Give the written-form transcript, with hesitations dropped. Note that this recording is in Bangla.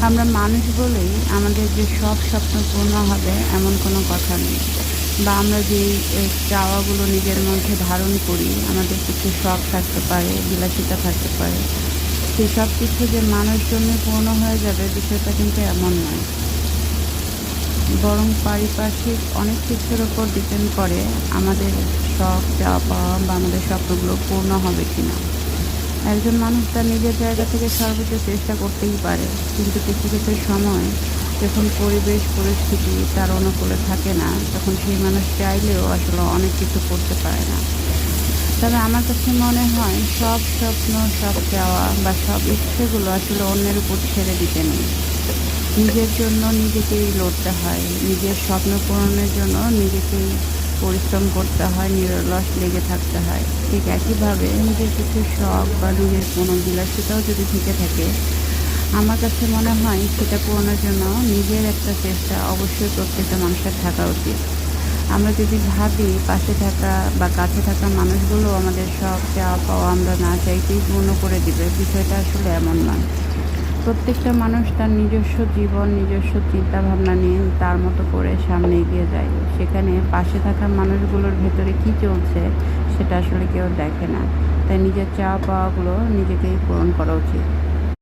আমরা মানুষ বলেই আমাদের যে সব স্বপ্ন পূর্ণ হবে এমন কোনো কথা নেই, বা আমরা যেই চাওয়াগুলো নিজের মধ্যে ধারণ করি, আমাদের কিছু শখ থাকতে পারে, বিলাসিতা থাকতে পারে, সেই সব কিছু যে মানুষজন্যে পূর্ণ হয়ে যাবে বিষয়টা কিন্তু এমন নয়। বরং পারিপার্শ্বিক অনেক কিছুর ওপর ডিপেন্ড করে আমাদের শখ, চাওয়া পাওয়া বা আমাদের স্বপ্নগুলো পূর্ণ হবে কিনা। একজন মানুষ তার নিজের জায়গা থেকে সর্বোচ্চ চেষ্টা করতেই পারে, কিন্তু কিছু কিছু সময় যখন পরিবেশ পরিস্থিতি তার অনুকূলে থাকে না, তখন সেই মানুষ চাইলেও আসলে অনেক কিছু করতে পারে না। তবে আমার কাছে মনে হয় সব স্বপ্ন, সব চাওয়া বা সব ইচ্ছেগুলো আসলে অন্যের উপর ছেড়ে দিতে নেই। নিজের জন্য নিজেকেই লড়তে হয়, নিজের স্বপ্ন পূরণের জন্য নিজেকেই পরিশ্রম করতে হয়, নিরলস লেগে থাকতে হয়। ঠিক একইভাবে নিজের কিছু শখ বা নিজের কোনো বিলাসিতাও যদি থেকে থাকে, আমার কাছে মনে হয় সেটা পূরণের জন্য নিজের একটা চেষ্টা অবশ্যই প্রত্যেকটা মানুষের থাকা উচিত। আমরা যদি ভাবি পাশে থাকা বা কাছে থাকা মানুষগুলো আমাদের সব চাওয়া পাওয়া আমরা না চাইতেই পূর্ণ করে দিবে, বিষয়টা আসলে এমন নয়। প্রত্যেকটা মানুষ তার নিজস্ব জীবন, নিজস্ব চিন্তাভাবনা নিয়ে তার মতো করে সামনে এগিয়ে যায়। সেখানে পাশে থাকা মানুষগুলোর ভেতরে কী চলছে সেটা আসলে কেউ দেখে না। তাই নিজের চাওয়া পাওয়াগুলো নিজেকেই পূরণ করা উচিত।